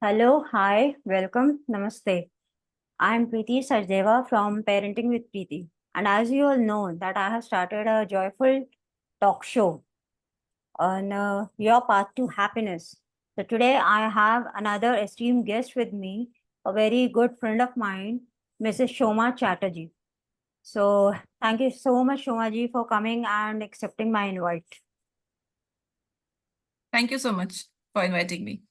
Hello, hi, welcome, namaste. I am Preeti Sachdeva from Parenting with Preeti. And as you all know that I have started a joyful talk show on your path to happiness. So today I have another esteemed guest with me, a very good friend of mine, Mrs. Shoma Chatterjee. So thank you so much, Shoma ji, for coming and accepting my invite. Thank you so much for inviting me.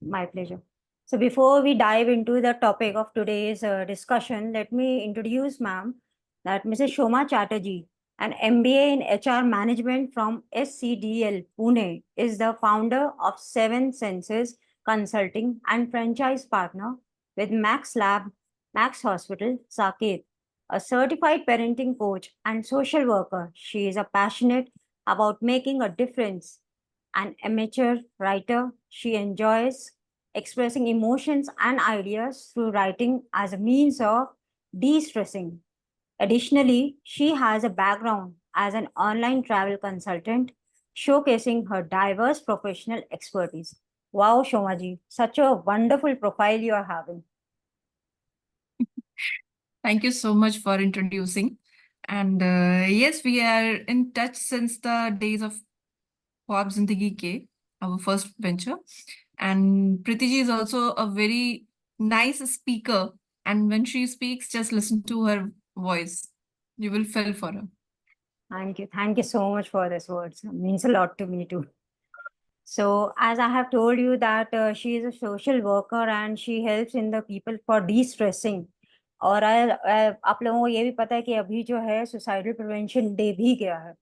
My pleasure. So before we dive into the topic of today's discussion, let me introduce ma'am that Mrs. Shoma Chatterjee, an MBA in HR management from SCDL Pune, is the founder of Seven Senses Consulting and franchise partner with Max Lab, Max Hospital, Saket, a certified parenting coach and social worker. She is a passionate about making a difference. An amateur writer, she enjoys expressing emotions and ideas through writing as a means of de stressing. Additionally, she has a background as an online travel consultant, showcasing her diverse professional expertise. Wow, Shomaji, such a wonderful profile you are having. Thank you so much for introducing. And yes, we are in touch since the days of Khwab Zindagi Ke, our first venture. And Preeti ji is also a very nice speaker. And when she speaks, just listen to her voice. You will feel for her. Thank you. Thank you so much for this words. It means a lot to me too. So, as I have told you that she is a social worker and she helps in the people for de-stressing. और आप लोगों को ये भी पता है कि अभी जो है सुसाइडल प्रिवेंशन डे भी गया है.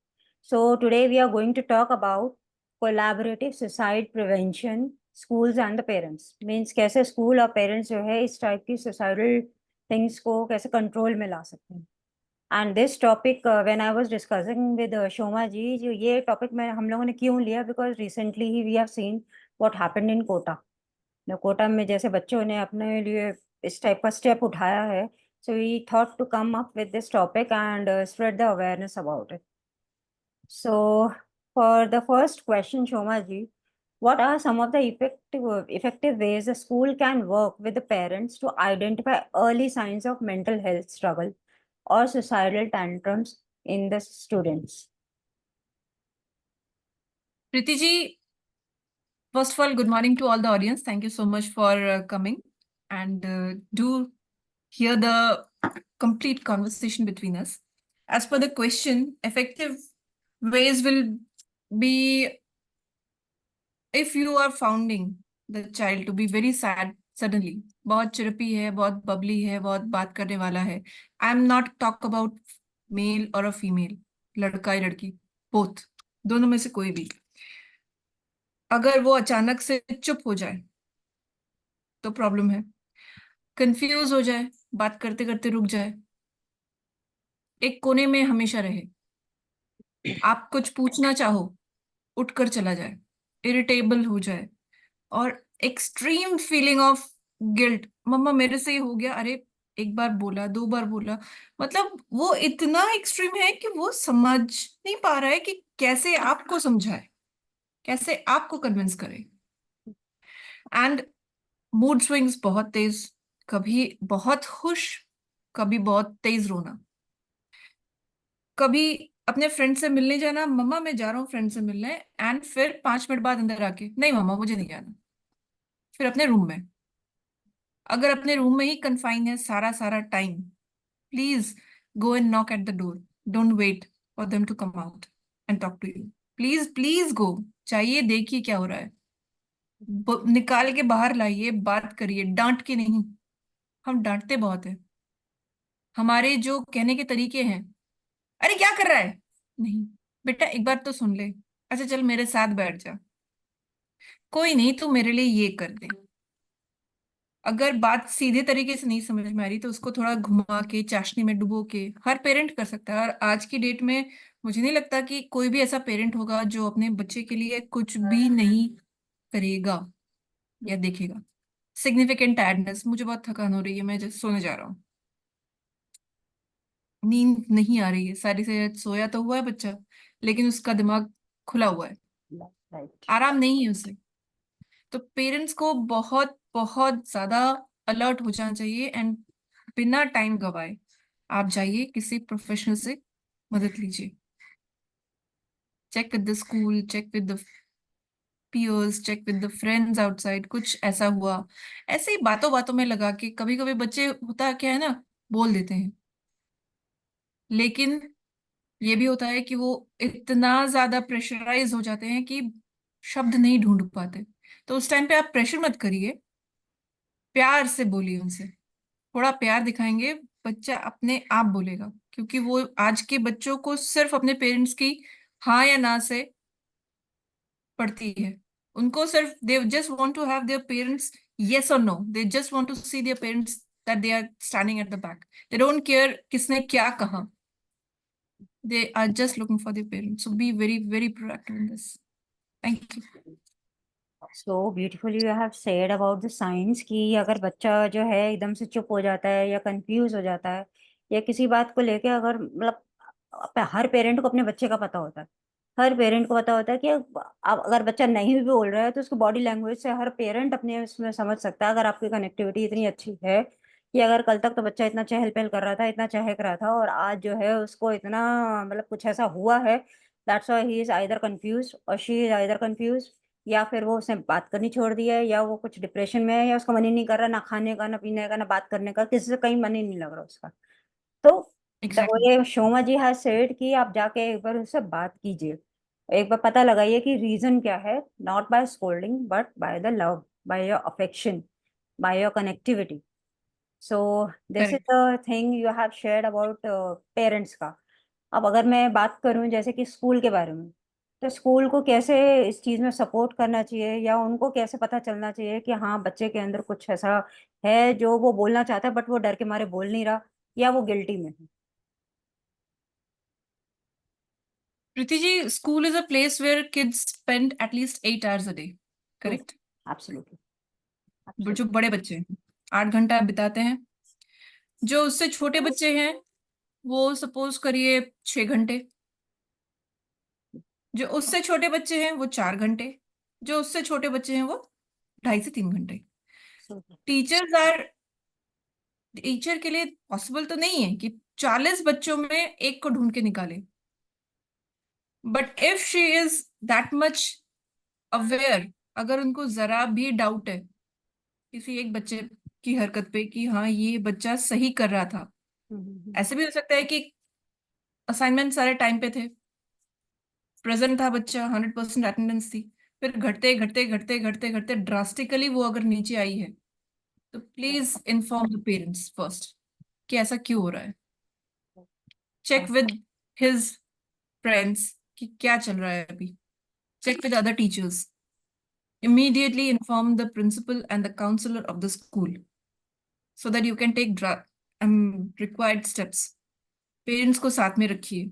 So today we are going to talk about collaborative suicide prevention schools and the parents. Means कैसे स्कूल और पेरेंट्स जो है इस टाइप की सुसाइडल थिंग्स को कैसे कंट्रोल में ला सकते हैं. And this topic when I was discussing with Shoma ji, जो ये टॉपिक में हम लोगों ने क्यों लिया, बिकॉज रिसेंटली ही we have seen what happened in Kota. Kota में जैसे बच्चों ने अपने लिए इस टाइप का स्टेप उठाया है. So we thought to come up with this topic and spread the awareness about it. So for the first question, Shoma ji, what are some of the effective ways a school can work with the parents to identify early signs of mental health struggle or suicidal tantrums in the students? Preeti ji, first of all, good morning to all the audience. Thank you so much for coming. And do hear the complete conversation between us. As per the question, effective ways will be if you are founding the child to be very sad suddenly. बहुत चिरपी है, बहुत बबली है, बहुत बात करने वाला है. I am not talk about male और अ फीमेल, लड़का या लड़की, बोथ, दोनों में से कोई भी. अगर वो अचानक से चुप हो जाए तो प्रॉब्लम है. कंफ्यूज हो जाए, बात करते करते रुक जाए, एक कोने में हमेशा रहे, आप कुछ पूछना चाहो उठकर चला जाए, इरिटेबल हो जाए, और एक्सट्रीम फीलिंग ऑफ गिल्ट, मम्मा मेरे से ही हो गया, अरे एक बार बोला, दो बार बोला. मतलब वो इतना एक्सट्रीम है कि वो समझ नहीं पा रहा है कि कैसे आपको समझाए, कैसे आपको कन्विंस करे. एंड मूड स्विंग्स बहुत तेज, कभी बहुत खुश, कभी बहुत तेज रोना, कभी अपने फ्रेंड से मिलने जाना, मम्मा मैं जा रहा हूँ फ्रेंड से मिलने, एंड फिर 5 मिनट बाद अंदर आके, नहीं मम्मा मुझे नहीं जाना, फिर अपने रूम में. अगर अपने रूम में ही कन्फाइन है सारा सारा time, please go and knock at the door. Don't wait for them to come out and talk to you. Please please go, चाहिए देखिए क्या हो रहा है, निकाल के बाहर लाइए, बात करिए, डांट के नहीं. हम डांटते बहुत है, हमारे जो कहने के तरीके हैं, अरे क्या कर रहा है, नहीं बेटा एक बार तो सुन ले, अच्छा चल मेरे साथ बैठ जा, कोई नहीं तू मेरे लिए ये कर दे. अगर बात सीधे तरीके से नहीं समझ में आ रही तो उसको थोड़ा घुमा के, चाशनी में डुबो के, हर पेरेंट कर सकता है. और आज की डेट में मुझे नहीं लगता कि कोई भी ऐसा पेरेंट होगा जो अपने बच्चे के लिए कुछ भी नहीं करेगा या देखेगा. सिग्निफिकेंट टायर्डनेस, मुझे बहुत थकान हो रही है, मैं सोने जा रहा हूँ, नींद नहीं आ रही है, सारी से सोया तो हुआ है बच्चा, लेकिन उसका दिमाग खुला हुआ है, Right. आराम नहीं है उसे. तो पेरेंट्स को बहुत बहुत ज्यादा अलर्ट हो जाना चाहिए एंड बिना टाइम गवाए आप जाइए किसी प्रोफेशनल से मदद लीजिए। Check with the school, check with the peers, check with the friends outside, कुछ ऐसा हुआ, ऐसे ही बातों बातों में लगा के कभी कभी बच्चे होता क्या है ना, बोल देते हैं, लेकिन ये भी होता है कि वो इतना ज्यादा प्रेशराइज हो जाते हैं कि शब्द नहीं ढूंढ पाते। तो उस टाइम पे आप प्रेशर मत करिए, प्यार से बोलिए उनसे, थोड़ा प्यार दिखाएंगे, बच्चा अपने आप बोलेगा, क्योंकि वो आज के बच्चों को सिर्फ अपने पेरेंट्स की हाँ या ना से पड़ती है। उनको सिर्फ they just want to have their parents yes or no, they just want to see their parents that they are standing at the back, they don't care किसने क्या कहा, they are just looking for their parents, so be very very proactive in this. Thank you. So beautifully you have said about the science कि अगर बच्चा जो है एकदम से चुप हो जाता है या कंफ्यूज हो जाता है या किसी बात को लेके, अगर मतलब हर पेरेंट को अपने बच्चे का पता होता है, हर पेरेंट को पता होता है कि अब अगर बच्चा नहीं भी बोल रहा है तो उसको बॉडी लैंग्वेज से हर पेरेंट अपने उसमें समझ सकता है। अगर आपकी कनेक्टिविटी इतनी अच्छी है कि अगर कल तक तो बच्चा इतना चहल पहल कर रहा था, इतना चहक रहा था, और आज जो है उसको इतना मतलब कुछ ऐसा हुआ है, that's why he is either confuse और शी इज आइदर कंफ्यूज, या फिर वो उसने बात करनी छोड़ दी है, या वो कुछ डिप्रेशन में है, या उसका मन ही नहीं कर रहा ना खाने का, ना पीने का, ना बात करने का, किसी से कहीं मन ही नहीं लग रहा उसका। तो Exactly. ये शोमा जी हैज सेड कि आप जाके एक बार उससे बात कीजिए, एक बार पता लगाइए कि रीजन क्या है, not by scolding but by the love, by your affection, by your connectivity. So this is Correct. The thing you have shared about parents का। अब अगर मैं बात करूं जैसे कि स्कूल के बारे में, तो स्कूल को कैसे इस चीज में सपोर्ट करना चाहिए, या उनको कैसे पता चलना चाहिए कि हाँ बच्चे के अंदर कुछ ऐसा है जो वो बोलना चाहता है बट वो डर के मारे बोल नहीं रहा, या वो गिल्टी में है। Priti ji, school is a place where kids spend at least 8 hours a day. True. Correct? Absolutely. जो एब्सोल्युटली। बड़े बच्चे हैं 8 घंटा बिताते हैं। जो उससे छोटे बच्चे हैं वो सपोज करिए 6 घंटे। जो उससे छोटे बच्चे हैं वो 4 घंटे। जो उससे छोटे बच्चे हैं वो 2.5 से 3 घंटे। टीचर्स आर टीचर के लिए पॉसिबल तो नहीं है कि 40 बच्चों में एक को ढूंढ के निकाले, but if she is that much aware, अगर उनको जरा भी डाउट है किसी एक बच्चे की हरकत पे कि हाँ ये बच्चा सही कर रहा था, ऐसे भी हो सकता है कि असाइनमेंट सारे टाइम पे थे, प्रेजेंट था बच्चा, 100% अटेंडेंस थी, फिर घटते घटते घटते घटते घटते ड्रास्टिकली वो अगर नीचे आई है, तो please inform the parents first कि ऐसा क्यों हो रहा है। चेक विद हिज फ्रेंड्स कि क्या चल रहा है अभी। Check with other teachers. Immediately inform the principal and the counselor of the school so that you can take required steps. Parents को साथ में रखिए।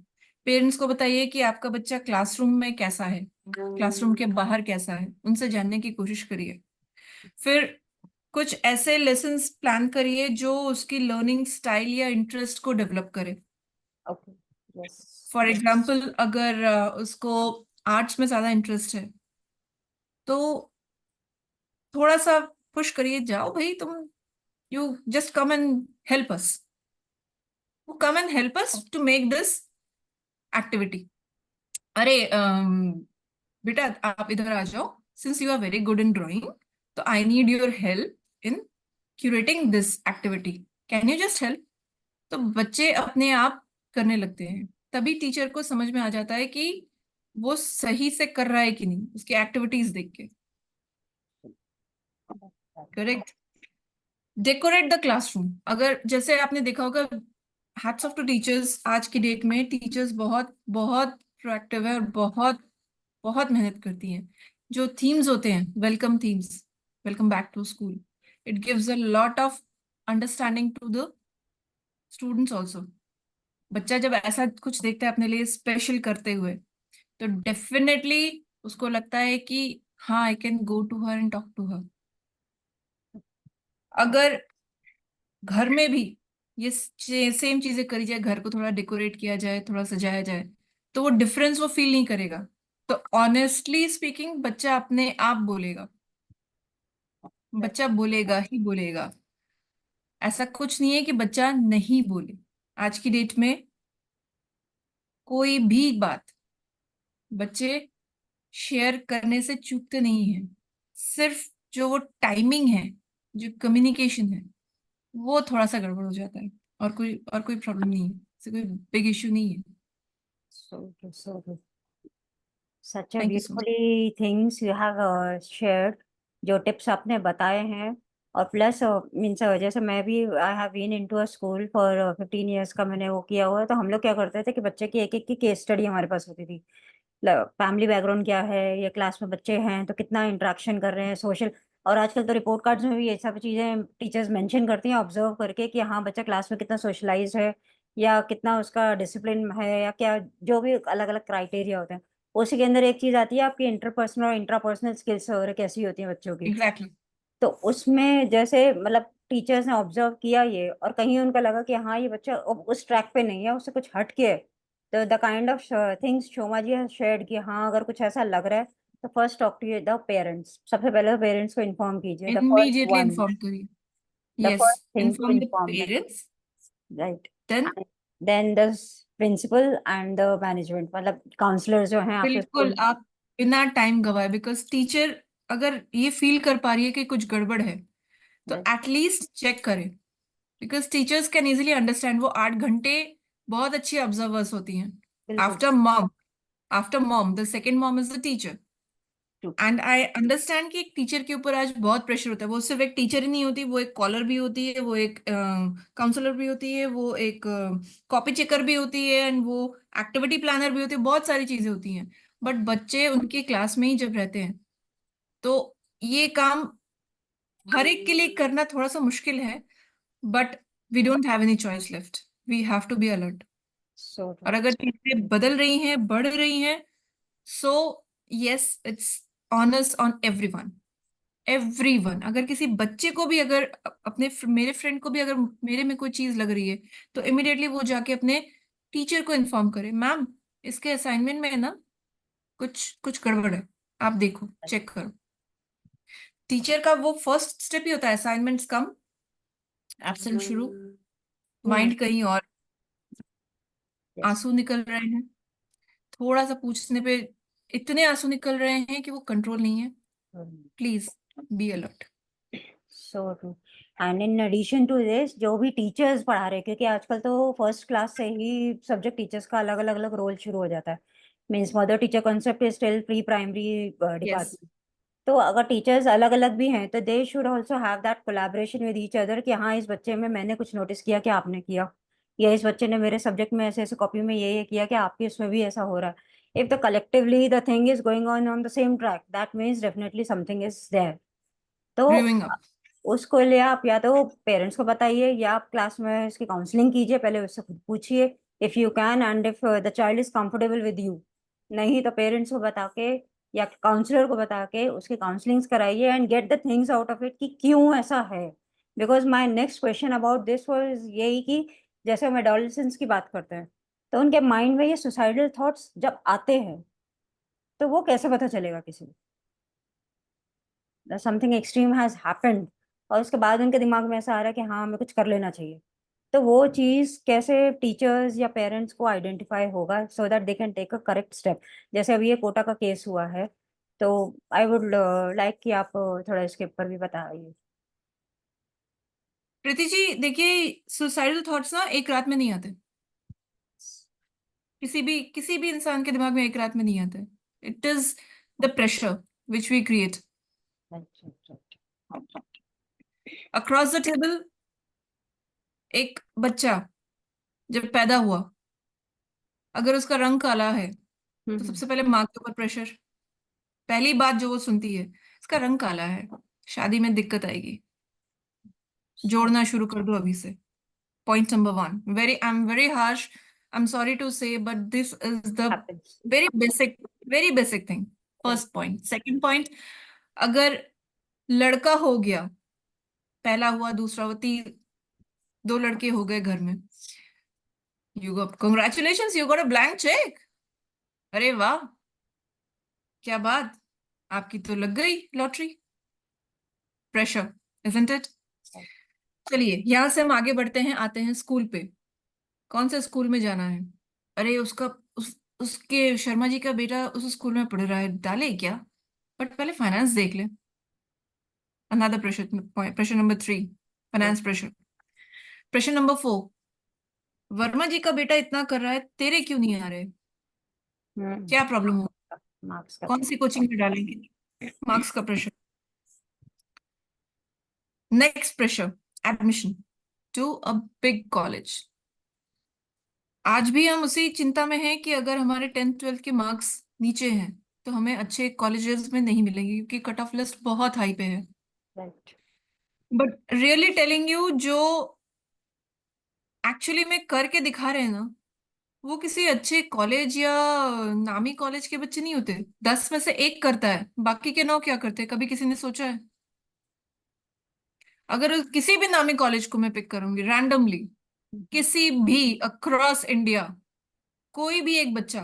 पेरेंट्स को बताइए कि आपका बच्चा क्लासरूम में कैसा है, क्लासरूम के बाहर कैसा है, उनसे जानने की कोशिश करिए। फिर कुछ ऐसे लेसन्स प्लान करिए जो उसकी लर्निंग स्टाइल या इंटरेस्ट को डेवलप करे। ओके। यस। फॉर एग्जाम्पल अगर उसको आर्ट्स में ज्यादा इंटरेस्ट है तो थोड़ा सा पुश करिए, जाओ भाई तुम, you just come and help us, come and help us to make this activity. अरे बेटा आप इधर आ जाओ, since you are very good in drawing, तो I need your help in curating this activity, can you just help. तो बच्चे अपने आप करने लगते हैं, तभी टीचर को समझ में आ जाता है कि वो सही से कर रहा है कि नहीं उसकी एक्टिविटीज देख के। करेक्ट। Decorate the classroom. अगर जैसे आपने देखा होगा, हैट्स ऑफ टू टीचर्स, आज की डेट में टीचर्स बहुत बहुत प्रोएक्टिव है और बहुत बहुत मेहनत करती हैं। जो थीम्स होते हैं, welcome themes, welcome back to school, it gives a lot of understanding to the students also. बच्चा जब ऐसा कुछ देखता है अपने लिए स्पेशल करते हुए, तो डेफिनेटली उसको लगता है कि हाँ I can go to her and talk to her. अगर घर में भी ये सेम चीजें करी जाए, घर को थोड़ा डेकोरेट किया जाए, थोड़ा सजाया जाए, तो वो डिफरेंस वो फील नहीं करेगा। तो ऑनेस्टली स्पीकिंग बच्चा अपने आप बोलेगा बच्चा बोलेगा ही बोलेगा। ऐसा कुछ नहीं है कि बच्चा नहीं बोले। आज की डेट में कोई भी बात बच्चे शेयर करने से चूकते नहीं हैं। सिर्फ जो वो टाइमिंग है, जो कम्युनिकेशन है, वो थोड़ा सा गड़बड़ हो जाता है। और कोई प्रॉब्लम नहीं है, इससे कोई बिग इश्यू नहीं है। So true. Such a thank you so much. beautifully things you have shared, जो टिप्स आपने बताए हैं। और प्लस मीन्स जैसे मैं भी I have been into a school for 15 years का मैंने वो किया हुआ है। तो हम लोग क्या करते थे कि बच्चे की एक एक की केस स्टडी हमारे पास होती थी। फैमिली बैकग्राउंड क्या है, ये क्लास में बच्चे हैं तो कितना इंटरेक्शन कर रहे हैं सोशल। और आजकल तो रिपोर्ट कार्ड्स में भी ये सब चीज़ें टीचर्स मेंशन करती हैं ऑब्जर्व करके कि हाँ बच्चा क्लास में कितना सोशलाइज है, या कितना उसका डिसिप्लिन है, या क्या जो भी अलग अलग क्राइटेरिया होते हैं। उसी के अंदर एक चीज़ आती है आपकी इंटरपर्सनल और इंट्रापर्सनल स्किल्स वगैरह कैसी होती हैं बच्चों की। एग्जैक्टली। तो उसमें जैसे मतलब टीचर्स ने ऑब्जर्व किया ये, और कहीं उनका लगा कि हाँ ये बच्चा अब उस ट्रैक पे नहीं है, उससे कुछ हट के है। तो the kind of things Shoma ji has shared कि हाँ अगर कुछ ऐसा लग रहा है तो first talk to the parents. सबसे पहले तो पेरेंट्स को इन्फॉर्म कीजिए, the first immediately one, inform करिए। The yes, first thing to inform the inform them, parents. Right. Then then the principal and the management, मतलब काउंसलर जो हैं आपके बिल्कुल स्कूल। आप बिना टाइम गवाए, बिकॉज टीचर अगर ये फील कर पा रही है कि कुछ गड़बड़ है, तो राइट, एटलीस्ट चेक करें। Because teachers can easily understand. वो 8 घंटे बहुत अच्छी ऑब्जर्वर्स होती हैं। बिल्कुल। After mom the second mom is the teacher. True. And I understand कि एक टीचर के ऊपर आज बहुत प्रेशर होता है। वो सिर्फ एक टीचर ही नहीं होती, वो एक कॉलर भी होती है, वो एक काउंसलर भी होती है, वो एक कॉपी चेकर भी होती है, एंड वो एक्टिविटी प्लानर भी होती है। बहुत सारी चीजें होती हैं। बट बच्चे उनकी क्लास में ही जब रहते हैं, तो ये काम हर एक के लिए करना थोड़ा सा मुश्किल है। But we don't have any choice left, we have to be alert. So और true. अगर चीजें बदल रही हैं, बढ़ रही हैं, so yes, it's ons on everyone. Everyone, अगर किसी बच्चे को भी, अगर अपने मेरे फ्रेंड को भी अगर मेरे में कोई चीज लग रही है, तो इमिडिएटली वो जाके अपने टीचर को इन्फॉर्म करे, मैम इसके असाइनमेंट में है ना कुछ कुछ गड़बड़ है, आप देखो चेक करो। टीचर का वो फर्स्ट स्टेप ही होता है, असाइनमेंट्स कम, एब्सेंट शुरू, Hmm. माइंड कहीं और, Yes. आंसू निकल रहे हैं, थोड़ा सा पूछने पे इतने आंसू निकल रहे हैं कि वो कंट्रोल नहीं है। Hmm. Please be alert. So true. And in addition to this, जो भी टीचर्स पढ़ा रहे, क्योंकि आजकल तो फर्स्ट क्लास से ही सब्जेक्ट टीचर्स का अलग अलग अलग रोल शुरू हो जाता है। Means mother teacher concept is still pre primary yes. Department. तो अगर टीचर्स अलग अलग भी हैं तो they should also have that collaboration with each other कि हाँ इस बच्चे में मैंने कुछ नोटिस किया कि आपने किया, या इस बच्चे ने मेरे सब्जेक्ट में ऐसे ऐसे कॉपी में ये किया कि आपके उसमें भी ऐसा हो रहा है। If the collectively the thing is going on the same track, that means definitely something is there. तो ब्रूइंग अप। उसको लिए आप या तो पेरेंट्स को बताइए, या आप क्लास में इसकी काउंसलिंग कीजिए, पहले उससे खुद पूछिए if you can, and if the child is comfortable with you. नहीं तो पेरेंट्स को बता के या काउंसलर को बता के उसकी काउंसलिंग्स कराइए and get the things out of it कि क्यों ऐसा है। Because my next question about this was यही कि जैसे हम एडोलेसेंस की बात करते हैं तो उनके माइंड में ये सुसाइडल थॉट्स जब आते हैं तो वो कैसे पता चलेगा किसी को समथिंग एक्सट्रीम हैज हैपेंड, और उसके बाद उनके दिमाग में ऐसा आ रहा है कि हाँ हमें कुछ कर लेना चाहिए। तो वो चीज़ कैसे टीचर्स या पेरेंट्स को आइडेंटिफाई होगा so that they can take a correct step. जैसे अभी ये कोटा का केस हुआ है, तो आई वुड लाइक कि आप थोड़ा इसके ऊपर भी बताइए। प्रीति जी देखिए, सुसाइडल थॉट्स ना एक रात में नहीं आते। किसी भी इंसान के दिमाग में एक रात में नहीं आते। It is the pressure which we create across the table. एक बच्चा जब पैदा हुआ, अगर उसका रंग काला है, तो हम्म। सबसे पहले माँ के ऊपर प्रेशर। पहली बात जो वो सुनती है, इसका रंग काला है, शादी में दिक्कत आएगी, जोड़ना शुरू कर दो अभी से। Point number one. I'm very harsh. I'm sorry to say, but this is the happens. very basic, very basic thing. First point. Second point, अगर लड़का हो गया, पहला हुआ, दूसरा हुआ, 2 लड़के हो गए घर में, you got congratulations, you got a blank check. अरे वाह, क्या बात, आपकी तो लग गई लॉटरी। Pressure, isn't it? चलिए यहाँ से हम आगे बढ़ते हैं, आते हैं स्कूल पे। कौन से स्कूल में जाना है? अरे उसके शर्मा जी का बेटा उस स्कूल में पढ़ रहा है, डाले क्या? बट पहले फाइनेंस देख ले। Another pressure point, pressure number 3, finance pressure. Pressure number 4, Verma ji का बेटा इतना कर रहा है, तेरे क्यों नहीं आ रहे? क्या प्रॉब्लम हो? मार्क्स का कौन सी कोचिंग में डालेंगे? मार्क्स का pressure. Next pressure, admission to a big college. आज भी हम उसी चिंता में हैं कि अगर हमारे 10th 12th के मार्क्स नीचे हैं तो हमें अच्छे कॉलेजेस में नहीं मिलेंगे, क्योंकि कट ऑफ लिस्ट बहुत हाई पे है। Right. But really telling you, जो एक्चुअली में करके दिखा रहे हैं ना, वो किसी अच्छे कॉलेज या नामी कॉलेज के बच्चे नहीं होते। 10 में से एक करता है, बाकी के 9 क्या करते हैं? कभी किसी ने सोचा है? अगर किसी भी नामी कॉलेज को मैं पिक करूंगी रैंडमली, किसी भी अक्रॉस इंडिया, कोई भी एक बच्चा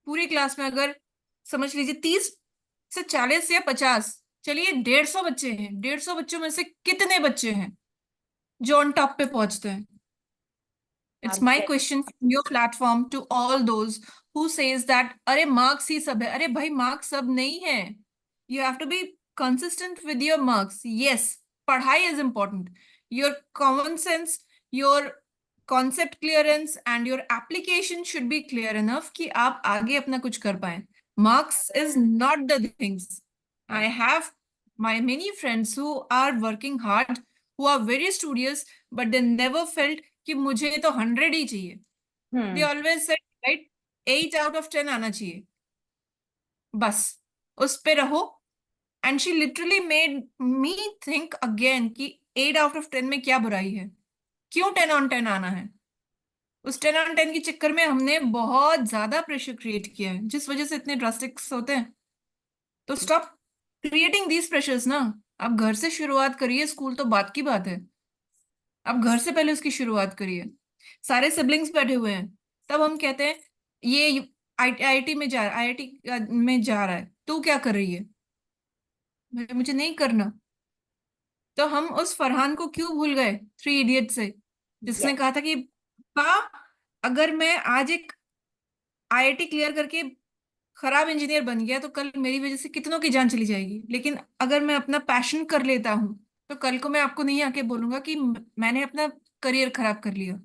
पूरी क्लास में, अगर समझ लीजिए 30 से 40 या 50, चलिए 150 बच्चे हैं, 150 बच्चों में से कितने बच्चे हैं जो ऑन टॉप पे पहुंचते हैं? It's my question from your platform to all those who says that अरे मार्क्स ही सब है। अरे भाई, मार्क्स सब नहीं है। You have to be consistent with your marks. Yes, पढ़ाई is important, your common sense, your concept clearance and your application should be clear enough कि आप आगे अपना कुछ कर पाए। Marks is not the things. I have my many friends who are working hard, who are very studious, but they never felt कि मुझे तो 100 ही चाहिए। They always said right 8 out of 10 आना चाहिए, बस उस पे रहो। And she literally made me think again कि 8 out of 10 में क्या बुराई है, क्यों 10 on 10 आना है? उस 10 on 10 के चक्कर में हमने बहुत ज्यादा प्रेशर क्रिएट किया है, जिस वजह से इतने ड्रास्टिक्स होते हैं। तो स्टॉप क्रिएटिंग दीज प्रेशर्स ना। आप घर से शुरुआत करिए, स्कूल तो बात की बात है, आप घर से पहले उसकी शुरुआत करिए। सारे सिबलिंग्स बैठे हुए हैं, तब हम कहते हैं ये आईआईटी में जा रहा है, आईआईटी में जा रहा है, तू क्या कर रही है? मुझे नहीं करना। तो हम उस फरहान को क्यों भूल गए 3 इडियट से, जिसने कहा था कि पापा, अगर मैं आज एक आईआईटी क्लियर करके खराब इंजीनियर बन गया तो कल मेरी वजह से कितनों की जान चली जाएगी, लेकिन अगर मैं अपना पैशन कर लेता हूँ तो कल को मैं आपको नहीं आके बोलूंगा कि मैंने अपना करियर खराब कर लिया।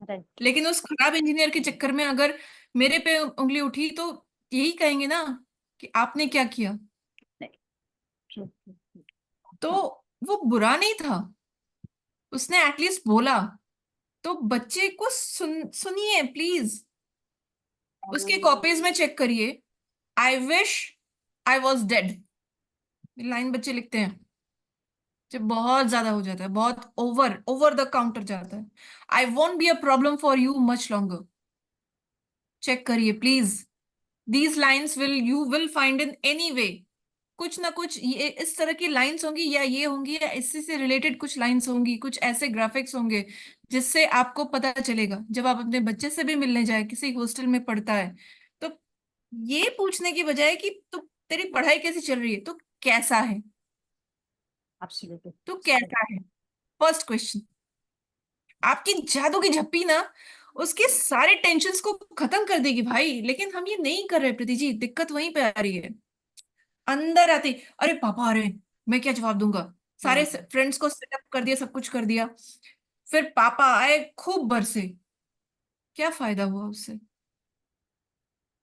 राइट। लेकिन उस खराब इंजीनियर के चक्कर में अगर मेरे पे उंगली उठी तो यही कहेंगे ना कि आपने क्या किया। तो वो बुरा नहीं था, उसने एटलीस्ट बोला। तो बच्चे को सुनिए प्लीज, उसके कॉपीज में चेक करिए। I wish I was dead, line बच्चे लिखते हैं जब बहुत ज्यादा हो जाता है, बहुत ओवर ओवर द काउंटर जाता है। I won't be a problem for you much longer. Check करिए please, these lines will you will find in any way. कुछ ना कुछ ये इस तरह की लाइंस होंगी, या ये होंगी, या इससे से रिलेटेड कुछ लाइंस होंगी, कुछ ऐसे ग्राफिक्स होंगे जिससे आपको पता चलेगा जब आप अपने बच्चे से भी मिलने जाए, किसी हॉस्टल में पढ़ता है, तो ये पूछने की बजाय कि तो तेरी पढ़ाई कैसी चल रही है, तो कैसा है, एब्सोल्युटली। तो कैसा है, फर्स्ट क्वेश्चन। आपकी जादू की झप्पी ना उसके सारे टेंशन्स को खत्म कर देगी भाई, लेकिन हम ये नहीं कर रहे प्रीति जी, दिक्कत वहीं पे आ रही है। अंदर आते अरे पापा आ रहे हैं, मैं क्या जवाब दूंगा? सारे फ्रेंड्स को सेटअप कर दिया, सब कुछ कर दिया, फिर पापा आए खूब बरसे, क्या फायदा हुआ उससे?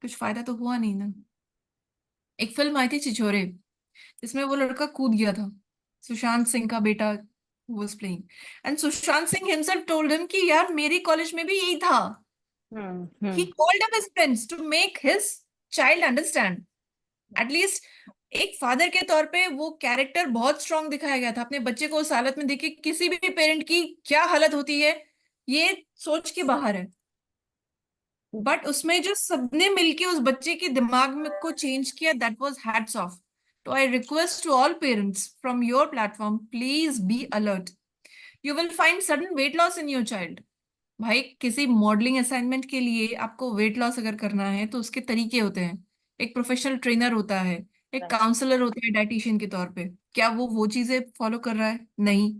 कुछ फायदा तो हुआ नहीं ना। एक फिल्म आई थी छिछोरे, जिसमें वो लड़का कूद गया था, सुशांत सिंह का बेटा was playing, and Sushant Singh himself told him कि यार मेरी कॉलेज में भी यही था। He called up his friends to make his child understand. At least एक फादर के तौर पे वो कैरेक्टर बहुत स्ट्रांग दिखाया गया था। अपने बच्चे को उस हालत में देखिए, किसी भी पेरेंट की क्या हालत होती है ये सोच के बाहर है। बट उसमें जो सबने मिलके उस बच्चे के दिमाग में को चेंज किया, दैट वाज हैट्स ऑफ। तो I request to all parents from your platform, please be alert. You will find sudden weight loss in your child. भाई, किसी मॉडलिंग असाइनमेंट के लिए आपको वेट लॉस अगर करना है तो उसके तरीके होते हैं। एक प्रोफेशनल ट्रेनर होता है, एक Right. काउंसलर होता है डाइटिशियन के तौर पे, क्या वो चीजें फॉलो कर रहा है? नहीं।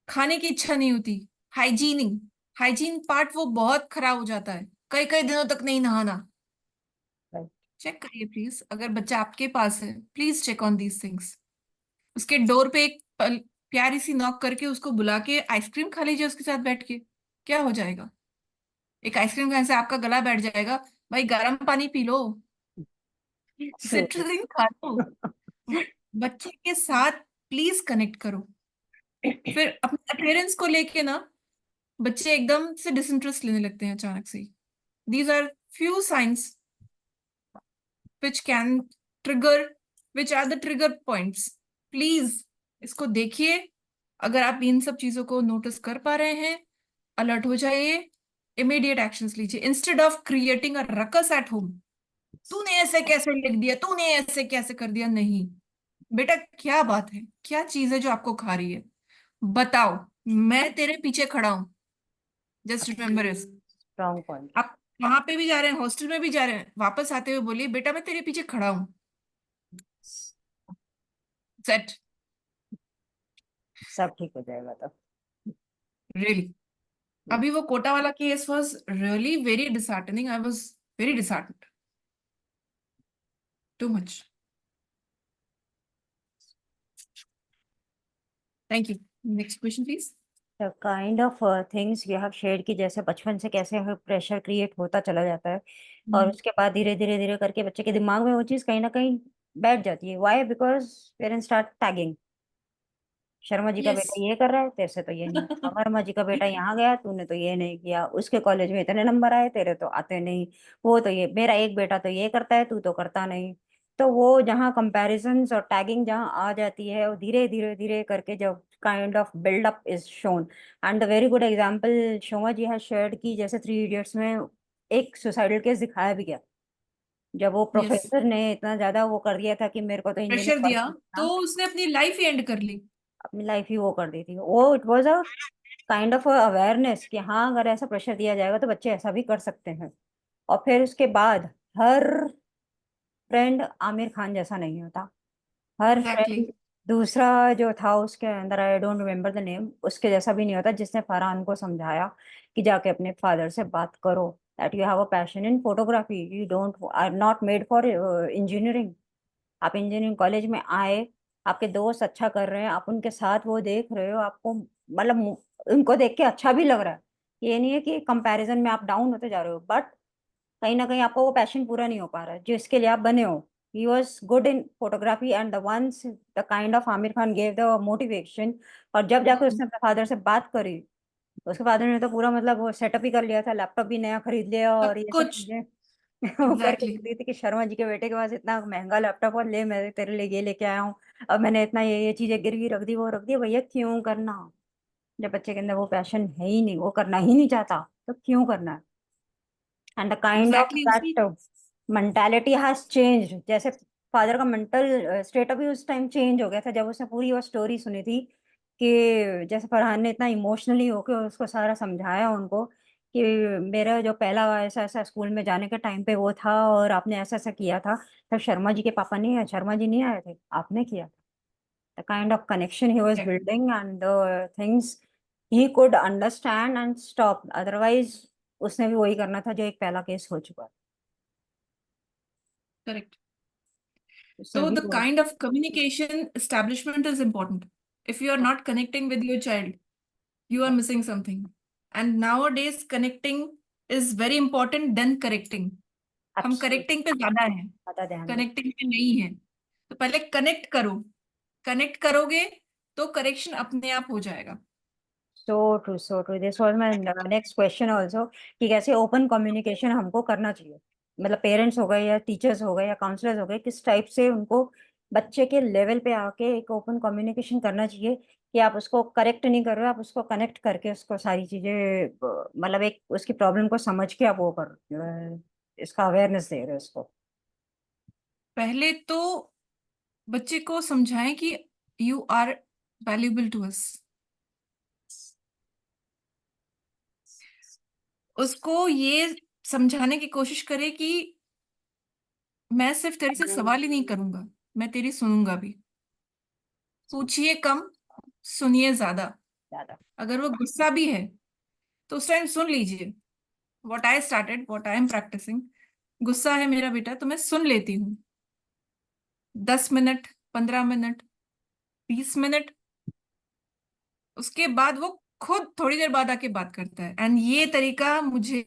खाने की इच्छा नहीं होती, हाइजीनिंग, हाइजीन पार्ट वो बहुत खराब हो जाता है, कई कई दिनों तक नहीं नहाना। Right. चेक करिए प्लीज, अगर बच्चा आपके पास है please check on these things. उसके डोर पे एक प्यारी सी नॉक करके उसको बुला के आइसक्रीम खा लीजिए उसके साथ बैठ के, क्या हो जाएगा? एक आइसक्रीम खाने से आपका गला बैठ जाएगा? भाई गर्म पानी पी लो, True. सिट्रजिन खा लो। बच्चे के साथ प्लीज कनेक्ट करो। फिर अपने अपीयरेंस को लेके ना बच्चे एकदम से डिसइंटरेस्ट लेने लगते हैं अचानक से। These are few signs which can trigger, which are the trigger points. Please इसको देखिए, अगर आप इन सब चीजों को नोटिस कर पा रहे हैं, अलर्ट हो जाइए, इमीडिएट एक्शंस लीजिए instead of creating a ruckus at home. तूने ऐसे कैसे लिख दिया, तूने ऐसे कैसे कर दिया? नहीं बेटा, क्या बात है, क्या चीज है जो आपको खा रही है, बताओ, मैं तेरे पीछे खड़ा हूं। जस्ट रिमेम्बर इस, Strong point. आप वहां पे भी जा रहे हैं, हॉस्टल में भी जा रहे हैं, वापस आते हुए बोलिए बेटा मैं तेरे पीछे खड़ा हूँ। सेट। सब ठीक हो जाएगा तो। रियली, अभी वो कोटा वाला case was really very disheartening, I was very disheartened, too much. Thank you. Next question please. The kind of things you have shared कि जैसे बचपन से कैसे प्रेशर क्रिएट होता चला जाता है और उसके बाद धीरे धीरे धीरे करके बच्चे के दिमाग में वो चीज़ कहीं ना कहीं बैठ जाती है। Why? Because parents start tagging. Sharma ji का यस। बेटा ये कर रहा है, तेरे से तो ये नहीं होगा। वर्मा जी का बेटा यहाँ गया, तूने तो ये नहीं किया। उसके कॉलेज में इतने नंबर आए, तेरे तो आते नहीं। वो तो ये, मेरा एक बेटा तो ये करता है, तू तो करता नहीं। तो वो जहाँ कंपैरिजंस और टैगिंग जहाँ आ जाती है, वो धीरे धीरे धीरे करके जब kind of buildup is shown. And the very good example Shoma ji has shared की जैसे थ्री इडियट्स में एक सुसाइडल केस दिखाया भी गया। जब वो यस। प्रोफेसर ने इतना ज्यादा वो कर दिया था कि मेरे को तो प्रेशर इंजीनियर दिया बनना तो था, उसने अपनी लाइफ ही एंड कर ली। अपनी लाइफ ही वो कर दी थी वो। It was a kind of awareness कि हाँ, अगर ऐसा प्रेशर दिया जाएगा तो बच्चे ऐसा भी कर सकते हैं। और फिर उसके बाद हर फ्रेंड आमिर खान जैसा नहीं होता। हर एग्जैक्टली। फ्रेंड दूसरा जो था उसके अंदर, I don't remember the name, उसके जैसा भी नहीं होता जिसने फरहान को समझाया कि जाके अपने फादर से बात करो, that you have a passion in photography, you don't are not made for engineering. आप इंजीनियरिंग कॉलेज में आए, आपके दोस्त अच्छा कर रहे हैं, आप उनके साथ वो देख रहे हो, आपको मतलब उनको देख के अच्छा भी लग रहा है। ये नहीं है कि कंपैरिजन में आप डाउन होते जा रहे हो, बट कहीं ना कहीं आपको वो पैशन पूरा नहीं हो पा रहा है जो इसके लिए आप बने हो। He was good in photography and the ones the kind of Aamir Khan gave the motivation. और जब जाकर उसने अपने फादर से बात करी, तो उसके फादर ने तो पूरा मतलब वो सेटअप ही कर लिया था, लैपटॉप भी नया खरीद लिया सब और ये सब कुछ। चीजें वो करके एग्जैक्टली। रख दी थी कि शर्मा जी के बेटे के पास इतना महंगा लैपटॉप और ले, मैं तेरे लिए ये लेके आया हूँ। अब मैंने इतना ये चीजें गिरवी रख दी, वो रख दी। भैया क्यों करना? जब बच्चे के अंदर वो पैशन है ही नहीं, वो करना ही नहीं चाहता, तो क्यों करना है? And the kind of exactly उसी। That mentality has change. जैसे फादर का मेंटल स्टेट अभी उस टाइम चेंज हो गया था जब उसने पूरी वो स्टोरी सुनी थी कि जैसे फरहान ने इतना इमोशनली होकर उसको सारा समझाया उनको कि मेरा जो पहला ऐसा ऐसा स्कूल में जाने के टाइम पे वो था और आपने ऐसा ऐसा किया था, तब शर्मा जी के पापा नहीं आए, शर्मा जी नहीं आए थे, आपने किया। The kind of connection he was building and the things he could understand and stop. Otherwise उसने भी वही करना था जो एक पहला केस हो चुका है। करेक्ट। उसने So भी the वो kind of communication establishment is important. If you are not connecting with your child, you are missing something. And nowadays connecting is very important than correcting. हम एब्सोल्यूट करेक्टिंग पे ज्यादा हैं, ज्यादा ध्यान दे। Connecting पे नहीं है। तो पहले कनेक्ट करो, कनेक्ट करोगे तो करेक्शन अपने आप हो जाएगा। So true, so true. This was my next question also कि कैसे ओपन कम्युनिकेशन हमको करना चाहिए। मतलब पेरेंट्स हो गए या टीचर्स हो गए या काउंसलर्स हो गए, किस टाइप से उनको बच्चे के लेवल पे आके एक ओपन कम्युनिकेशन करना चाहिए कि आप उसको करेक्ट नहीं कर रहे हो, आप उसको कनेक्ट करके उसको सारी चीजें मतलब एक उसकी प्रॉब्लम को समझ के आप वो कर इसका अवेयरनेस दे रहे हो उसको। पहले तो बच्चे को समझाएं कि you are valuable to us. उसको ये समझाने की कोशिश करें कि मैं सिर्फ तेरे से सवाल ही नहीं करूंगा, मैं तेरी सुनूंगा भी। पूछिए कम, सुनिए ज्यादा। ज्यादा। अगर वो गुस्सा भी है तो उस टाइम सुन लीजिए। What I started, what I am practicing. गुस्सा है मेरा बेटा तो मैं सुन लेती हूँ, 10 मिनट, 15 मिनट, 20 मिनट। उसके बाद वो खुद थोड़ी देर बाद आके बात करता है। एंड ये तरीका मुझे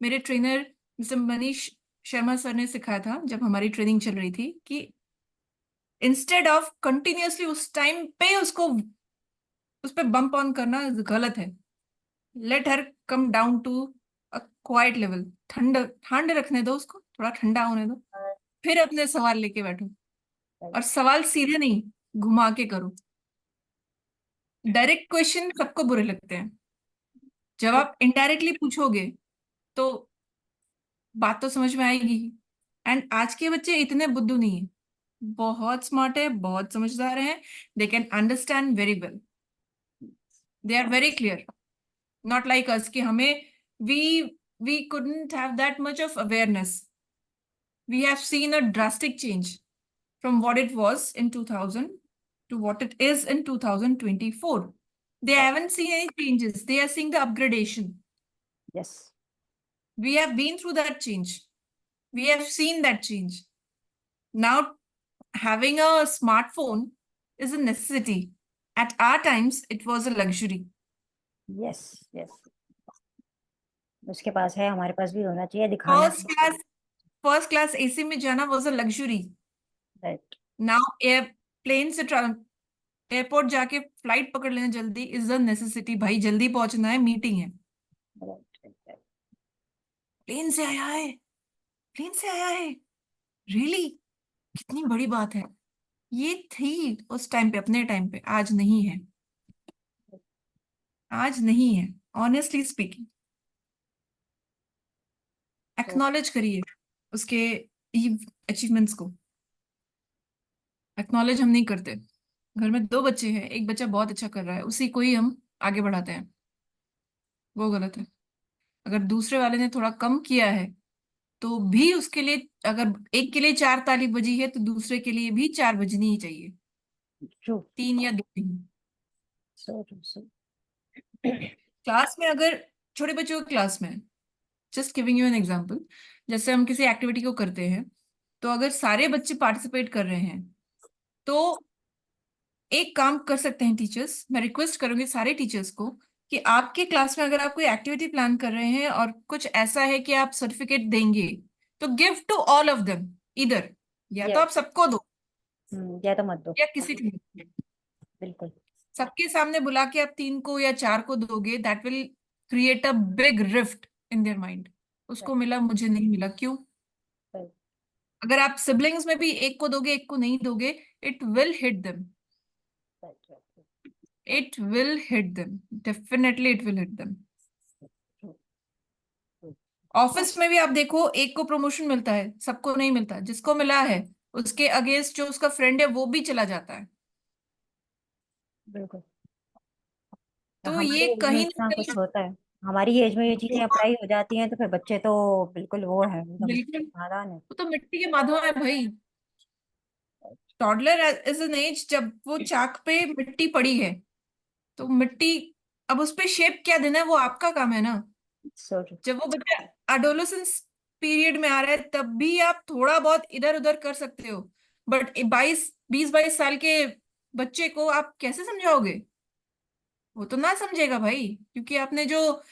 मेरे trainer mister Manish Sharma sir ने सिखाया था जब हमारी ट्रेनिंग चल रही थी, कि इंस्टेड ऑफ कंटिन्यूअसली उस टाइम पे उसको उस पे बम्प ऑन करना गलत है। Let her come down to a quiet level. ठंड ठंड रखने दो उसको, थोड़ा ठंडा होने दो, फिर अपने सवाल लेके बैठो। और सवाल सीधे नहीं, घुमा के करो। डायरेक्ट क्वेश्चन सबको बुरे लगते हैं। जब आप इनडायरेक्टली पूछोगे तो बात तो समझ में आएगी। एंड आज के बच्चे इतने बुद्धू नहीं है, बहुत स्मार्ट है, बहुत समझदार हैं। They can understand very well, they are very clear. Not like us कि हमें we we couldn't have that much of awareness. We have seen a drastic change from what it was in 2000 to what it is in 2024. They haven't seen any changes. They are seeing the upgradation. Yes. We have been through that change. We have seen that change. Now, having a smartphone is a necessity. At our times, it was a luxury. Yes. Yes. उसके पास है, हमारे पास भी होना चाहिए, दिखाना First चाहिए। class, first class AC में जाना was a luxury. Right. Now, plane से एयरपोर्ट जाके फ्लाइट पकड़ लेना जल्दी इज अ नेसेसिटी। भाई जल्दी पहुंचना है, मीटिंग है। राइट। प्लेन से आया है, प्लेन से आया है, रियली, कितनी बड़ी बात है। ये थी उस टाइम पे, अपने टाइम पे। आज नहीं है, आज नहीं है। ऑनेस्टली स्पीकिंग, एक्नॉलेज करिए उसके अचीवमेंट्स को। एक्नॉलेज हम नहीं करते। घर में दो बच्चे हैं, एक बच्चा बहुत अच्छा कर रहा है, उसी को ही हम आगे बढ़ाते हैं। वो गलत है। अगर दूसरे वाले ने थोड़ा कम किया है तो भी उसके लिए, अगर एक के लिए 4 ताली बजी है तो दूसरे के लिए भी 4 बजनी ही चाहिए। ट्रू। 3 या 2 नहीं। So true. सो क्लास में अगर छोटे बच्चों की क्लास में, just giving you an example, जैसे हम किसी एक्टिविटी को करते हैं, तो अगर सारे बच्चे पार्टिसिपेट कर रहे हैं तो एक काम कर सकते हैं टीचर्स। मैं रिक्वेस्ट करूंगी सारे टीचर्स को कि आपके क्लास में अगर आप कोई एक्टिविटी प्लान कर रहे हैं और कुछ ऐसा है कि आप सर्टिफिकेट देंगे, तो give to all of them. इधर या तो यस। आप सबको दो या तो मत दो। या किसी को दो। बिल्कुल। सबके सामने बुला के आप 3 को या 4 को दोगे, that will create a big rift in their mind. उसको मिला, मुझे नहीं मिला, क्यों? राइट। अगर आप सिबलिंग्स में भी एक को दोगे, एक को नहीं दोगे, it will hit them. Right. It will hit them, definitely it will hit them. Office में भी आप देखो, एक को प्रमोशन मिलता है, सबको नहीं मिलता। जिसको मिला है उसके अगेंस्ट जो उसका फ्रेंड है वो भी चला जाता है। बिल्कुल। तो हमारी ये एज में कहीं ना इतना कुछ कहीं, होता है, हमारी एज में ये चीजें अप्लाई हो जाती हैं तो फिर बच्चे तो बिल्कुल वो है, एकदम बिल्कुल, नादान है। वो तो मिट्टी के माधव है भाई। टॉडलर इज एन एज जब वो चाक पे मिट्टी पड़ी है, तो मिट्टी, अब उस पे शेप क्या देना है वो आपका काम है ना। सो जब वो बच्चा एडोलेसेंस पीरियड में आ रहा है तब भी आप थोड़ा बहुत इधर उधर कर सकते हो। बट 22 साल के बच्चे को आप कैसे समझाओगे? वो तो ना समझेगा भाई, क्योंकि आपने जो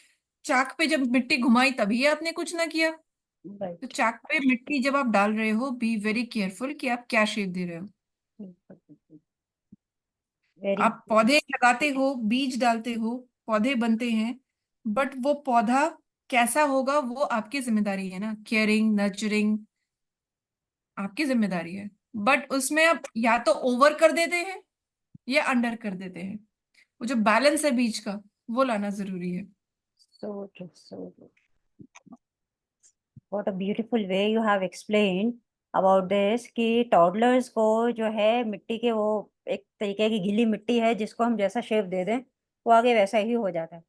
चाक पे जब मिट्टी घुमाई तभी आपने कुछ ना किया। तो राइट। चाक पे मिट्टी जब आप डाल रहे हो, बी वेरी केयरफुल कि आप क्या शेप दे रहे हो। वेरी। आप पौधे लगाते हो, बीज डालते हो, पौधे बनते हैं, बट वो पौधा कैसा होगा वो आपकी जिम्मेदारी है ना। केयरिंग, नर्चरिंग आपकी जिम्मेदारी है। बट उसमें आप या तो ओवर कर देते हैं या अंडर कर देते हैं। वो जो बैलेंस है बीच का, वो लाना जरूरी है। So true. So true. What a beautiful way you have explained about this कि टॉडलर्स को जो है मिट्टी के वो एक तरीके की गीली मिट्टी है जिसको हम जैसा शेप दे दें वो आगे वैसा ही हो जाता है।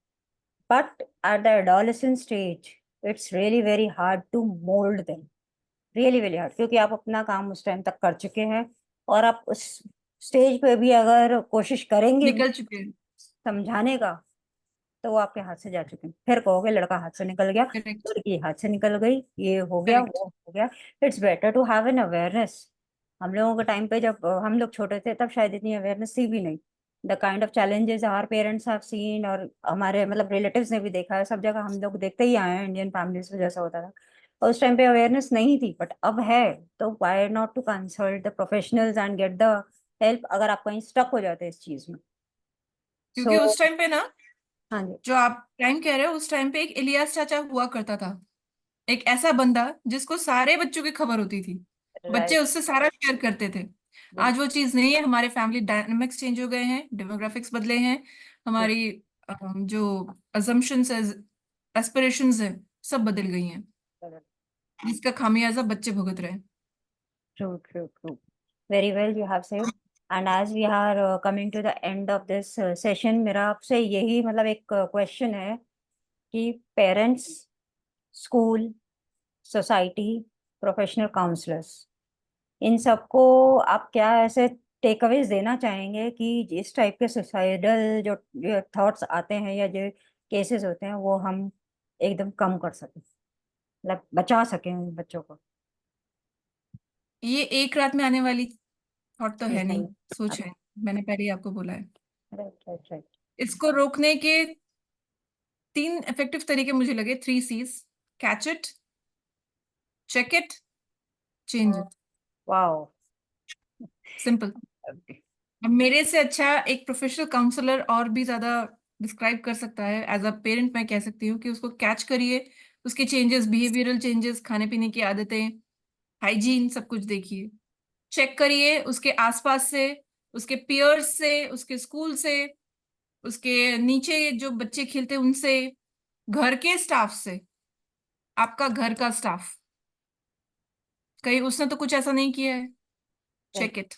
But at the adolescent stage it's really very hard to mold them, really very hard, क्योंकि आप अपना काम उस टाइम तक कर चुके हैं, और आप उस स्टेज पे भी अगर कोशिश करेंगे भी निकल चुके हैं। समझाने का, तो वो आपके हाथ से जा चुके हैं। फिर कहोगे लड़का हाथ से निकल गया, करेक्ट। लड़की हाथ से निकल गई, ये हो गया करेक्ट। वो हो गया। It's better to have an awareness. हम लोगों के टाइम पे जब हम लोग छोटे थे, तब शायद इतनी अवेयरनेस थी भी नहीं। The kind of challenges our parents have seen, और हमारे मतलब रिलेटिव्स ने भी देखा है, सब जगह हम लोग देखते ही आए हैं इंडियन फैमिलीज में जैसा होता था। और उस टाइम पे अवेयरनेस नहीं थी, बट अब है। तो why not to consult the professionals and get the help, अगर आप कहीं स्टक हो जाते हैं इस चीज में। सो क्योंकि उस टाइम पे ना, हाँ जी। जो आप टाइम कह रहे हो, उस टाइम पे एक इलियास चाचा हुआ करता था। एक ऐसा बंदा जिसको सारे बच्चों की खबर होती थी, बच्चे राइट। उससे सारा शेयर करते थे। आज वो चीज नहीं है। हमारे फैमिली डायनामिक्स चेंज हो गए हैं, डेमोग्राफिक्स बदले हैं, हमारी जो अजम्पशंस है, एस्पिरेशंस है, सब बदल गई हैं, जिसका खामियाजा बच्चे भुगत रहे हैं। True, true, true. Very well, you have said. And as we are coming to the end of this session, मेरा आपसे यही मतलब एक क्वेश्चन है कि parents, school, society, professional counsellors, इन सबको आप क्या ऐसे टेक अवेज देना चाहेंगे कि इस टाइप के सुसाइडल जो थॉट्स आते हैं या जो केसेस होते हैं, वो हम एकदम कम कर सकें, मतलब बचा सकें उन बच्चों को? ये एक रात में आने वाली थॉट तो है चीज नहीं, नहीं। सोच है। मैंने पहले ही आपको बोला है। Right, right, right. इसको रोकने के 3 इफेक्टिव तरीके मुझे लगे, 3 C's: catch it, check it, change it. Wow. Simple. अब मेरे से अच्छा एक प्रोफेशनल काउंसलर और भी ज्यादा डिस्क्राइब कर सकता है। एज अ पेरेंट मैं कह सकती हूँ कि उसको कैच करिए, उसके चेंजेस, बिहेवियरल चेंजेस, खाने पीने की आदतें, हाइजीन, सब कुछ देखिए। चेक करिए उसके आसपास से, उसके पियर्स से, उसके स्कूल से, उसके नीचे जो बच्चे खेलते हैं उनसे, घर के स्टाफ से, आपका घर का स्टाफ, कहीं उसने तो कुछ ऐसा नहीं किया है। राइट। Check it.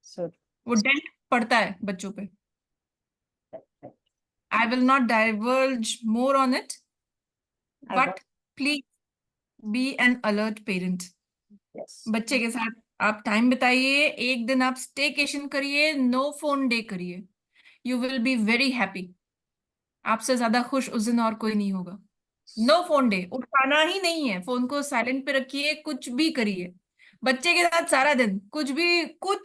सो वो डेंट पड़ता है बच्चों पे। Right. I will not diverge more on it, I but got. Please be N alert parent. Yes. बच्चे के साथ आप टाइम बिताइए, एक दिन आप स्टेकेशन करिए, नो फोन डे करिए। You will be very happy. आपसे ज्यादा खुश उस दिन और कोई नहीं होगा। नो फोन डे, उठाना ही नहीं है फोन को, साइलेंट पे रखिए, कुछ भी करिए बच्चे के साथ सारा दिन, कुछ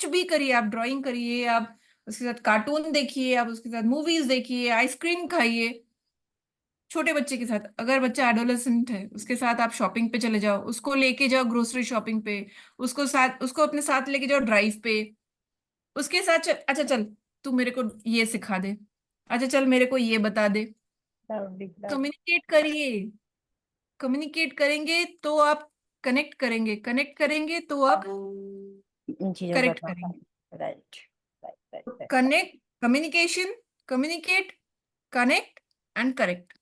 भी करिए। आप ड्राइंग करिए, आप उसके साथ कार्टून देखिए, आप उसके साथ मूवीज देखिए, आइसक्रीम खाइए। छोटे बच्चे के साथ, अगर बच्चा एडोलेसेंट है, उसके साथ आप शॉपिंग पे चले जाओ, उसको लेके जाओ ग्रोसरी शॉपिंग पे, उसको अपने साथ लेके जाओ ड्राइव पे। उसके साथ अच्छा चल, तू मेरे को ये सिखा दे, अच्छा चल मेरे को ये बता दे। Lovely, love. कम्युनिकेट करिए। कम्युनिकेट करेंगे तो आप कनेक्ट करेंगे, कनेक्ट करेंगे तो आप इन चीजों का करेक्ट ध्यान करेंगे। रखें। Right, right, right, right. Connect, communication, communicate, connect and correct.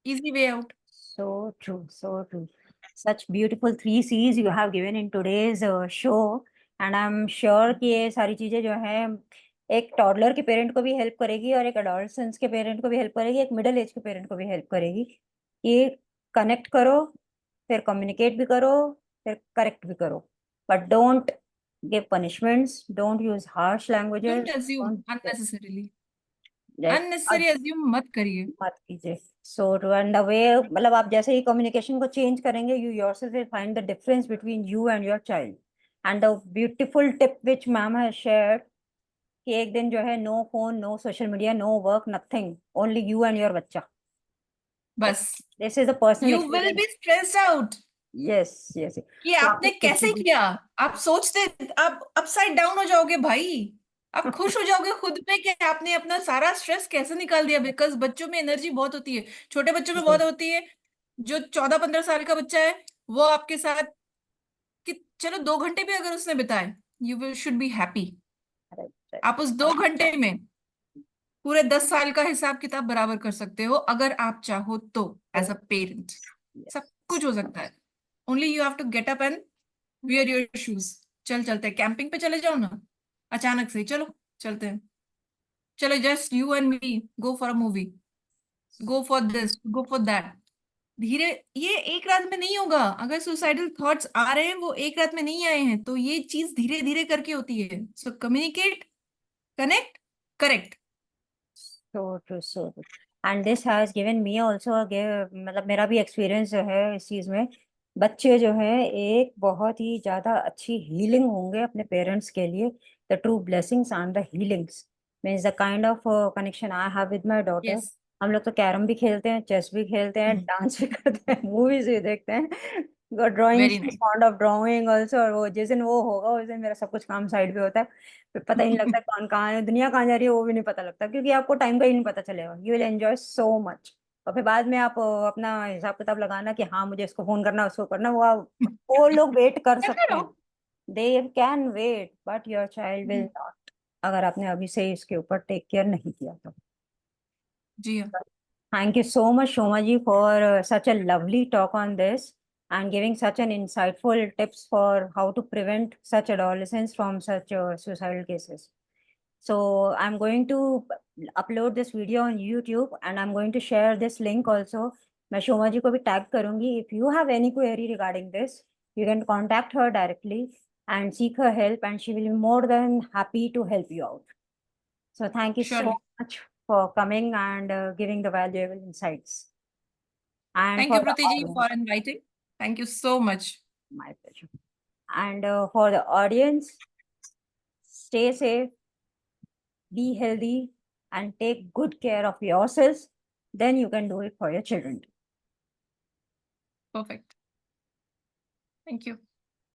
Easy way out. So true, so true. Such beautiful three C's you have given in today's show, and I'm sure कि ये सारी चीजें जो है एक टॉडलर के parent को भी हेल्प करेगी, और एक अडोलसेंस के पेरेंट को भी हेल्प करेगी, एक मिडिल एज के पेरेंट को भी हेल्प करेगी। ये कनेक्ट करो, फिर कम्युनिकेट भी करो, फिर करेक्ट भी करो, but don't give punishments, don't use harsh don't languages, assume don't. Unnecessarily. Right. Unnecessary assume मत करिए। मत कीजिए। So to end the way, मतलब आप जैसे ही कम्युनिकेशन को चेंज करेंगे, you yourself will find the difference between you and your child. And the beautiful tip which ma'am has shared, कि एक दिन जो है no phone, no social media, no work, nothing, only you and your बच्चा। बस। This is the personal you will experience. B stressed out yes, yes. कि तो आपने आपने खुद कैसे भी। किया। आप सोचते, आप अपसाइड डाउन हो जाओगे भाई। आप खुश हो जाओगे खुद पे कि आपने अपना सारा स्ट्रेस कैसे निकाल दिया। बिकॉज बच्चों में एनर्जी बहुत होती है, छोटे बच्चों में बहुत होती है। जो 14-15 साल का बच्चा है, वो आपके साथ कि चलो 2 घंटे भी अगर उसने बिताए, you will should be happy. आप उस 2 घंटे में पूरे 10 साल का हिसाब किताब बराबर कर सकते हो, अगर आप चाहो तो, एज अ पेरेंट। सब कुछ हो सकता है। Only you have to get up and wear your shoes. चल चलते हैं, कैंपिंग पे चले जाओ ना, अचानक से चलो चलते हैं, चलो just you and me, go for a movie, go for this, go for that. धीरे, ये एक रात में नहीं होगा। अगर सुसाइडल थॉट्स आ रहे हैं, वो एक रात में नहीं आए हैं, तो ये चीज धीरे धीरे करके होती है। So communicate, connect, correct. So true, so true. And this has given me also a give, मतलब मेरा भी एक्सपीरियंस जो है इस चीज में, बच्चे जो है एक बहुत ही ज्यादा अच्छी हीलिंग होंगे अपने पेरेंट्स के लिए. The true blessings and the healings means the kind of connection I have with my daughter. Yes. हम लोग तो कैरम भी खेलते हैं, चेस भी खेलते हैं, डांस भी करते हैं, मूवीज भी देखते हैं. Drawing, very nice. Fond of drawing also. और वो जिस दिन वो होगा उस दिन मेरा सब कुछ काम साइड पे होता है. फिर पता ही नहीं लगता कौन कहाँ है, दुनिया कहाँ जा रही है वो भी नहीं पता लगता, क्योंकि आपको टाइम का ही नहीं पता चलेगा. You will enjoy so much. और फिर बाद में आप अपना हिसाब किताब लगाना कि हाँ मुझे इसको फोन करना, उसको करना, वो लोग वेट कर करते सकते हैं. रहो। They can wait but your child will hmm, not, अगर आपने अभी से इसके ऊपर टेक केयर नहीं किया तो. जी हाँ। Thank you so much, Shomaji, for such a lovely talk on this and giving such an insightful tips for how to prevent such adolescents from such suicidal cases. So I'm going to upload this video on YouTube and I'm going to share this link also. मैं शोमा जी को भी tag करूंगी. If you have any query regarding this, you can contact her directly and seek her help, and she will be more than happy to help you out. So thank you so surely. much for coming and giving the valuable insights. And thank for you the Preeti ji audience, for inviting. Thank you so much. my pleasure. And for the audience, stay safe, be healthy, and take good care of yourselves. Then you can do it for your children. Perfect. Thank you.